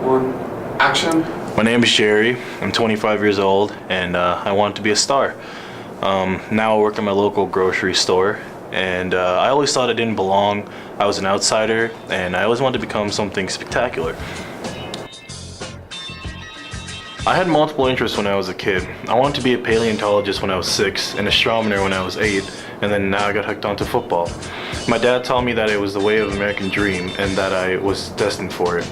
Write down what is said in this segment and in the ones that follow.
One, action. My name is Jerry. I'm 25 years old, and I want to be a star. Now I work at my local grocery store, and I always thought I didn't belong. I was an outsider, and I always wanted to become something spectacular. I had multiple interests when I was a kid. I wanted to be a paleontologist when I was 6, an astronomer when I was 8, and then now I got hooked onto football. My dad told me that it was the way of the American dream and that I was destined for it.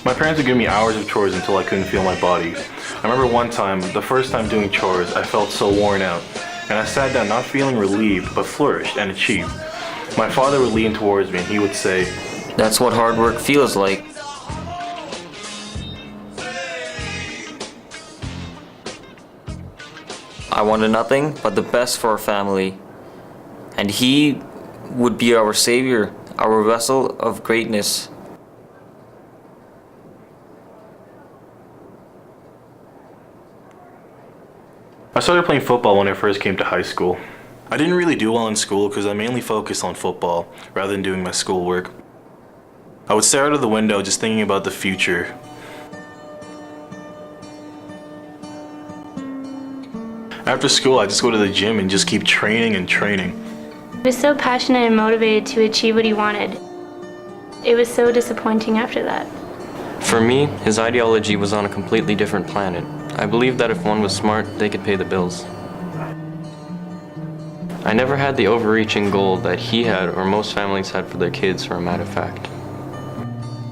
My parents would give me hours of chores until I couldn't feel my body. I remember one time, the first time doing chores, I felt so worn out, and I sat down not feeling relieved, but flourished and achieved. My father would lean towards me and he would say, "That's what hard work feels like." I wanted nothing but the best for our family, and he would be our savior, our vessel of greatness. I started playing football when I first came to high school. I didn't really do well in school because I mainly focused on football rather than doing my schoolwork. I would stare out of the window just thinking about the future. After school, I just go to the gym and just keep training and training. He was so passionate and motivated to achieve what he wanted. It was so disappointing after that. For me, his ideology was on a completely different planet. I believed that if one was smart, they could pay the bills. I never had the overreaching goal that he had or most families had for their kids, for a matter of fact.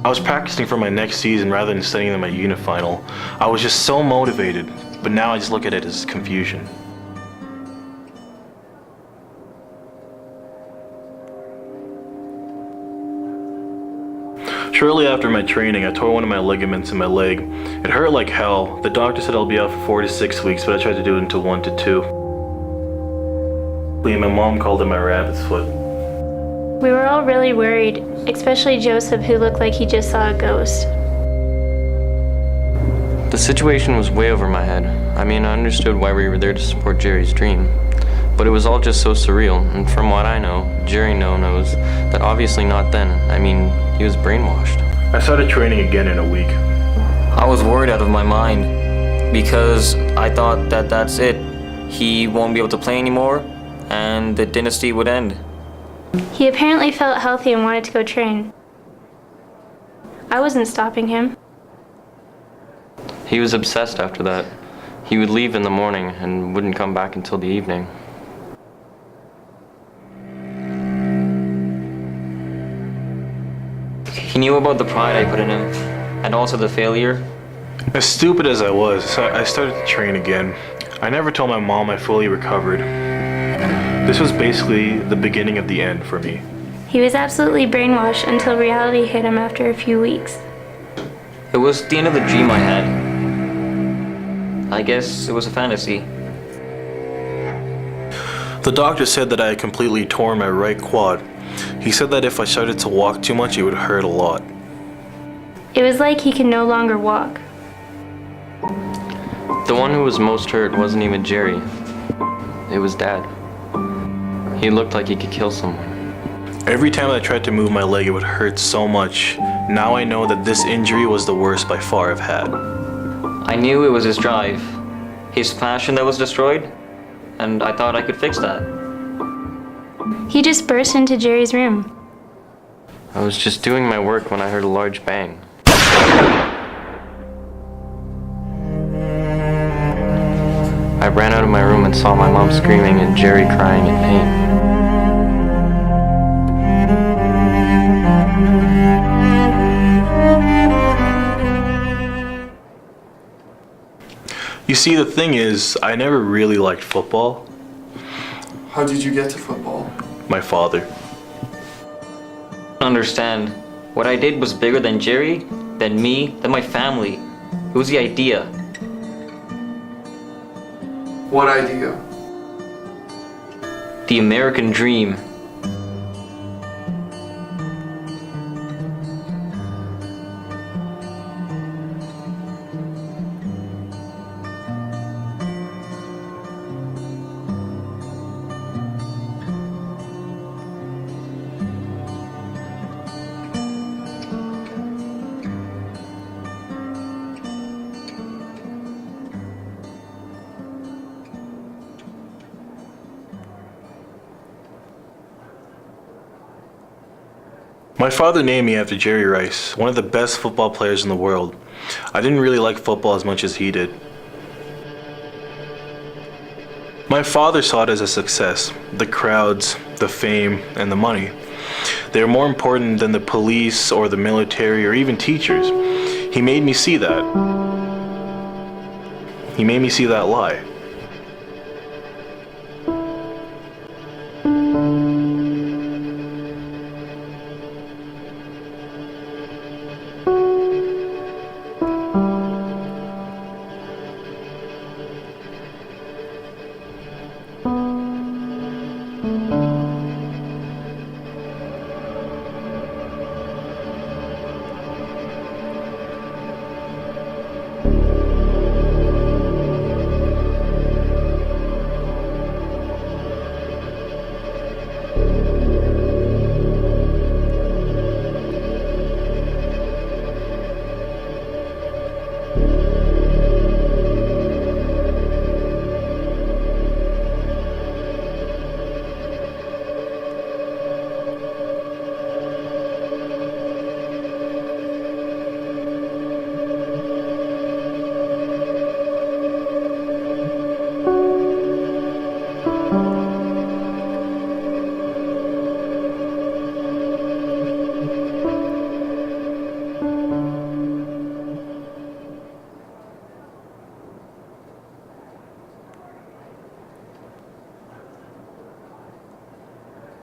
I was practicing for my next season rather than studying in my unit final. I was just so motivated, but now I just look at it as confusion. Shortly after my training, I tore one of my ligaments in my leg. It hurt like hell. The doctor said I'll be out for 4 to 6 weeks, but I tried to do it into 1 to 2. And my mom called it my rabbit's foot. We were all really worried, especially Joseph, who looked like he just saw a ghost. The situation was way over my head. I mean, I understood why we were there to support Jerry's dream, but it was all just so surreal, and from what I know, Jerry knows that obviously not then. I mean, he was brainwashed. I started training again in a week. I was worried out of my mind because I thought that that's it. He won't be able to play anymore, and the dynasty would end. He apparently felt healthy and wanted to go train. I wasn't stopping him. He was obsessed after that. He would leave in the morning and wouldn't come back until the evening. He knew about the pride I put in him, and also the failure. As stupid as I was, I started to train again. I never told my mom I fully recovered. This was basically the beginning of the end for me. He was absolutely brainwashed until reality hit him after a few weeks. It was the end of the dream I had. I guess it was a fantasy. The doctor said that I had completely torn my right quad. He said that if I started to walk too much, it would hurt a lot. It was like he could no longer walk. The one who was most hurt wasn't even Jerry. It was Dad. He looked like he could kill someone. Every time I tried to move my leg, it would hurt so much. Now I know that this injury was the worst by far I've had. I knew it was his drive, his passion that was destroyed, and I thought I could fix that. He just burst into Jerry's room. I was just doing my work when I heard a large bang. I ran out of my room and saw my mom screaming and Jerry crying in pain. You see, the thing is, I never really liked football. How did you get to football? My father. Understand, what I did was bigger than Jerry, than me, than my family. It was the idea. What idea? The American dream. My father named me after Jerry Rice, one of the best football players in the world. I didn't really like football as much as he did. My father saw it as a success, the crowds, the fame, and the money. They are more important than the police or the military or even teachers. He made me see that. He made me see that lie.